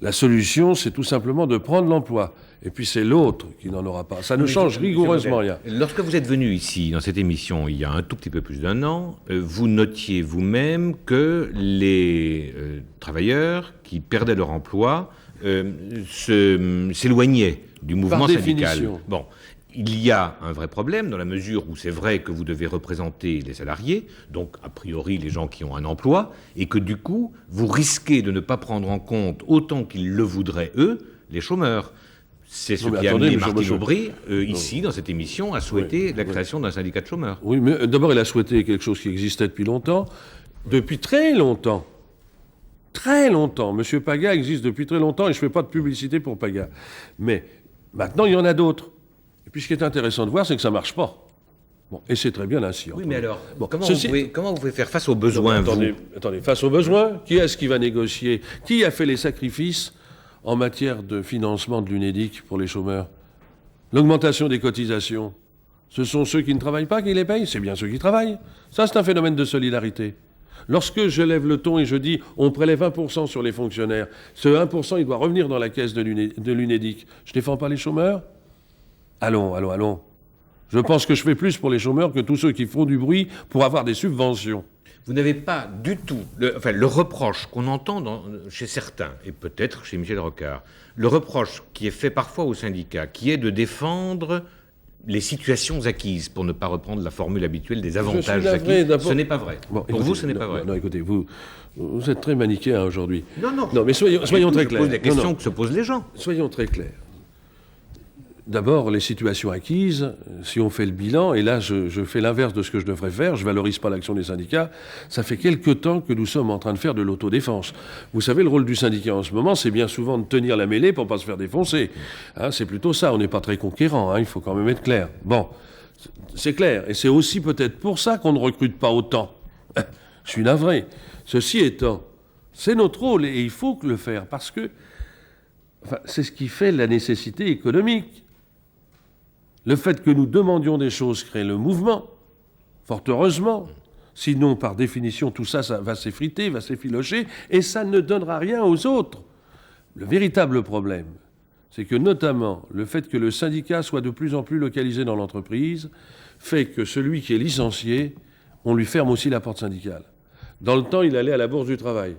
la solution, c'est tout simplement de prendre l'emploi. Et puis c'est l'autre qui n'en aura pas. Ça ne change rigoureusement rien. Lorsque vous êtes venu ici, dans cette émission, il y a un tout petit peu plus d'1 an, vous notiez vous-même que les travailleurs qui perdaient leur emploi s'éloignaient du mouvement syndical. Définition. Bon. Il y a un vrai problème dans la mesure où c'est vrai que vous devez représenter les salariés, donc a priori les gens qui ont un emploi, et que du coup, vous risquez de ne pas prendre en compte, autant qu'ils le voudraient eux, les chômeurs. C'est ce qui a amené Martine Aubry, ici, dans cette émission, à souhaiter la création d'un syndicat de chômeurs. Oui, mais d'abord, il a souhaité quelque chose qui existait depuis longtemps, depuis très longtemps. Très longtemps. Monsieur Paga existe depuis très longtemps, et je ne fais pas de publicité pour Paga. Mais maintenant, il y en a d'autres. Et puis ce qui est intéressant de voir, c'est que ça ne marche pas. Bon, et c'est très bien ainsi. Oui, mais alors, bon, comment vous pouvez faire face aux besoins, attendez, face aux besoins, qui est-ce qui va négocier? Qui a fait les sacrifices en matière de financement de l'UNEDIC pour les chômeurs? L'augmentation des cotisations, ce sont ceux qui ne travaillent pas qui les payent? C'est bien ceux qui travaillent. Ça, c'est un phénomène de solidarité. Lorsque je lève le ton et je dis on prélève 1% sur les fonctionnaires, ce 1%, il doit revenir dans la caisse de l'UNEDIC. Je ne défends pas les chômeurs? Allons. Je pense que je fais plus pour les chômeurs que tous ceux qui font du bruit pour avoir des subventions. Vous n'avez pas du tout... le reproche qu'on entend chez certains, et peut-être chez Michel Rocard, le reproche qui est fait parfois aux syndicats, qui est de défendre les situations acquises, pour ne pas reprendre la formule habituelle des avantages acquis. Ce n'est pas vrai. Bon, pour vous, ce n'est pas vrai. Non, écoutez, vous êtes très manichéen aujourd'hui. Non, mais soyons très clairs. Je pose la question que se posent les gens. Soyons très clairs. D'abord, les situations acquises, si on fait le bilan, et là je fais l'inverse de ce que je devrais faire, je ne valorise pas l'action des syndicats, ça fait quelque temps que nous sommes en train de faire de l'autodéfense. Vous savez, le rôle du syndicat en ce moment, c'est bien souvent de tenir la mêlée pour ne pas se faire défoncer. Hein, c'est plutôt ça, on n'est pas très conquérant, hein, il faut quand même être clair. Bon, c'est clair, et c'est aussi peut-être pour ça qu'on ne recrute pas autant. Je suis navré. Ceci étant, c'est notre rôle, et il faut le faire, parce que c'est ce qui fait la nécessité économique. Le fait que nous demandions des choses crée le mouvement, fort heureusement. Sinon, par définition, tout ça, ça va s'effriter, va s'effilocher, et ça ne donnera rien aux autres. Le véritable problème, c'est que notamment le fait que le syndicat soit de plus en plus localisé dans l'entreprise fait que celui qui est licencié, on lui ferme aussi la porte syndicale. Dans le temps, il allait à la Bourse du Travail.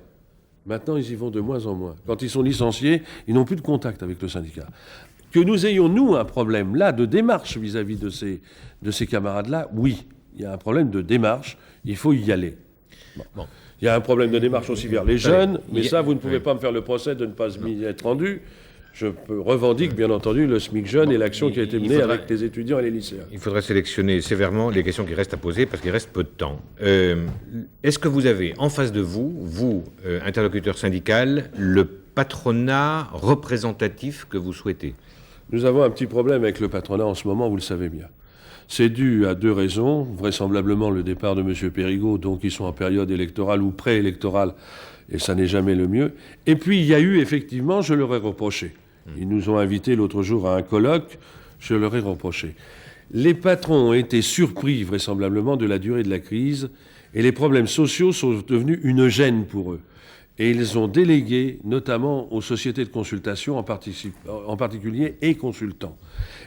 Maintenant, ils y vont de moins en moins. Quand ils sont licenciés, ils n'ont plus de contact avec le syndicat. Que nous ayons, nous, un problème là de démarche vis-à-vis de ces camarades-là, oui, il y a un problème de démarche, il faut y aller. Bon. Il y a un problème de démarche aussi vers les jeunes, mais ça, vous ne pouvez pas me faire le procès de ne pas y être rendu. Je revendique, bien entendu, le SMIC jeune et l'action qui a été menée avec les étudiants et les lycéens. Il faudrait sélectionner sévèrement les questions qui restent à poser, parce qu'il reste peu de temps. Est-ce que vous avez en face de vous, interlocuteur syndical, le patronat représentatif que vous souhaitez? Nous avons un petit problème avec le patronat en ce moment, vous le savez bien. C'est dû à deux raisons. Vraisemblablement le départ de M. Périgot, donc ils sont en période électorale ou préélectorale, et ça n'est jamais le mieux. Et puis il y a eu effectivement, je leur ai reproché. Ils nous ont invités l'autre jour à un colloque, je leur ai reproché. Les patrons ont été surpris vraisemblablement de la durée de la crise, et les problèmes sociaux sont devenus une gêne pour eux. Et ils ont délégué, notamment aux sociétés de consultation, en particulier, et consultants.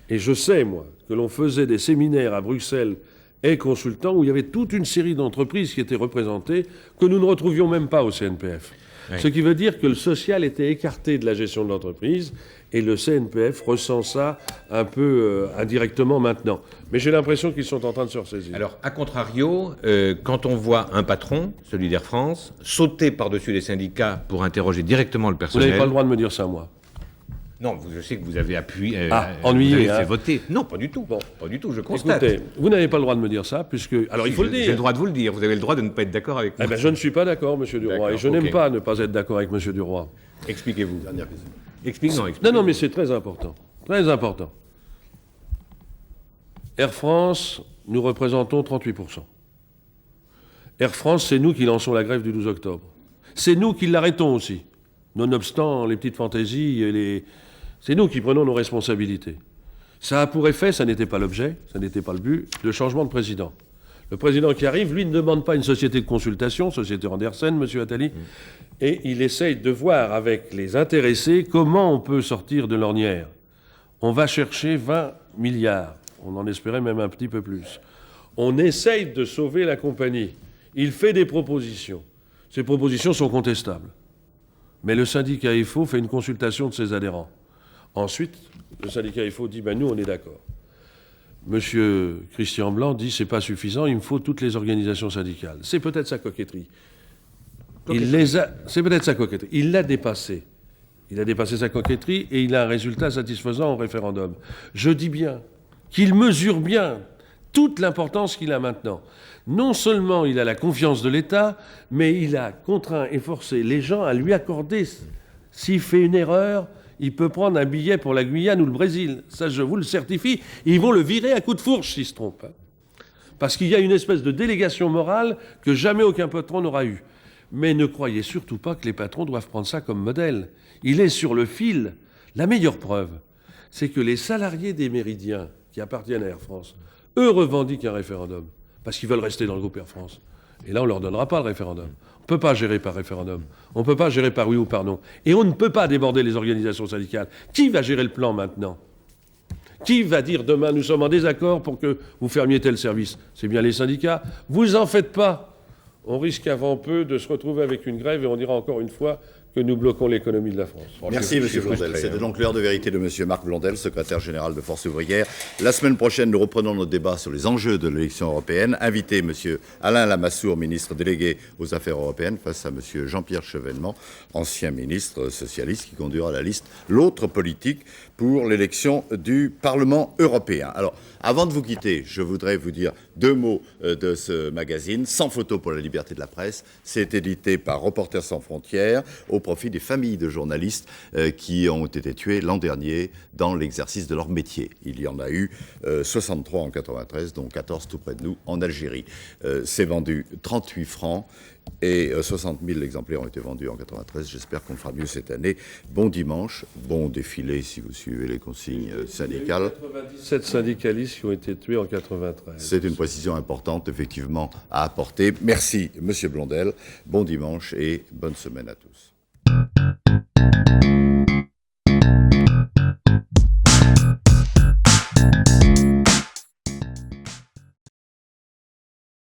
Et je sais, moi, que l'on faisait des séminaires à Bruxelles et consultants où il y avait toute une série d'entreprises qui étaient représentées que nous ne retrouvions même pas au CNPF. Oui. Ce qui veut dire que le social était écarté de la gestion de l'entreprise et le CNPF ressent ça un peu indirectement maintenant. Mais j'ai l'impression qu'ils sont en train de se ressaisir. Alors, à contrario, quand on voit un patron, celui d'Air France, sauter par-dessus les syndicats pour interroger directement le personnel... Vous n'avez pas le droit de me dire ça, moi. Non, je sais que vous avez appuyé, ennuyé, vous avez fait voter. Non, pas du tout. Bon, pas du tout, je constate. Écoutez, vous n'avez pas le droit de me dire ça, puisque... Alors, il faut le dire. J'ai le droit de vous le dire. Vous avez le droit de ne pas être d'accord avec moi. Eh bien, je ne suis pas d'accord, Monsieur Duroy, et je n'aime pas ne pas être d'accord avec Monsieur Duroy. Expliquez-vous. Expliquez-nous. Non, mais c'est très important. Très important. Air France, nous représentons 38%. Air France, c'est nous qui lançons la grève du 12 octobre. C'est nous qui l'arrêtons aussi. Nonobstant les petites fantaisies et les... C'est nous qui prenons nos responsabilités. Ça a pour effet, ça n'était pas l'objet, ça n'était pas le but, le changement de président. Le président qui arrive, lui, ne demande pas une société de consultation, société Andersen, M. Attali, et il essaye de voir avec les intéressés comment on peut sortir de l'ornière. On va chercher 20 milliards, on en espérait même un petit peu plus. On essaye de sauver la compagnie. Il fait des propositions. Ces propositions sont contestables. Mais le syndicat IFO fait une consultation de ses adhérents. Ensuite, le syndicat IFO dit nous, on est d'accord. Monsieur Christian Blanc dit c'est pas suffisant, il me faut toutes les organisations syndicales. C'est peut-être sa coquetterie. C'est peut-être sa coquetterie. Il l'a dépassé. Il a dépassé sa coquetterie et il a un résultat satisfaisant au référendum. Je dis bien qu'il mesure bien toute l'importance qu'il a maintenant. Non seulement il a la confiance de l'État, mais il a contraint et forcé les gens à lui accorder. S'il fait une erreur, il peut prendre un billet pour la Guyane ou le Brésil. Ça, je vous le certifie. Ils vont le virer à coups de fourche s'il se trompe. Parce qu'il y a une espèce de délégation morale que jamais aucun patron n'aura eue. Mais ne croyez surtout pas que les patrons doivent prendre ça comme modèle. Il est sur le fil. La meilleure preuve, c'est que les salariés des Méridiens qui appartiennent à Air France, eux revendiquent un référendum. Parce qu'ils veulent rester dans le groupe Air France. Et là, on ne leur donnera pas le référendum. On ne peut pas gérer par référendum. On ne peut pas gérer par oui ou par non. Et on ne peut pas déborder les organisations syndicales. Qui va gérer le plan maintenant ? Qui va dire demain, nous sommes en désaccord pour que vous fermiez tel service ? C'est bien les syndicats. Vous en faites pas. On risque avant peu de se retrouver avec une grève et on dira encore une fois que nous bloquons l'économie de la France. Merci, M. Blondel. C'était donc l'heure de vérité de M. Marc Blondel, secrétaire général de Force ouvrière. La semaine prochaine, nous reprenons notre débat sur les enjeux de l'élection européenne. Invité M. Alain Lamassoure, ministre délégué aux Affaires européennes, face à M. Jean-Pierre Chevènement, ancien ministre socialiste, qui conduira la liste L'autre politique pour l'élection du Parlement européen. Alors, avant de vous quitter, je voudrais vous dire 2 mots de ce magazine, Sans photo pour la liberté de la presse. C'est édité par Reporters sans frontières au profit des familles de journalistes qui ont été tués l'an dernier dans l'exercice de leur métier. Il y en a eu 63 en 93, dont 14 tout près de nous en Algérie. C'est vendu 38 francs. Et 60 000 exemplaires ont été vendus en 93. J'espère qu'on fera mieux cette année. Bon dimanche, bon défilé si vous suivez les consignes syndicales. Il y a eu 97 syndicalistes qui ont été tués en 93. C'est une précision importante, effectivement, à apporter. Merci, Monsieur Blondel. Bon dimanche et bonne semaine à tous.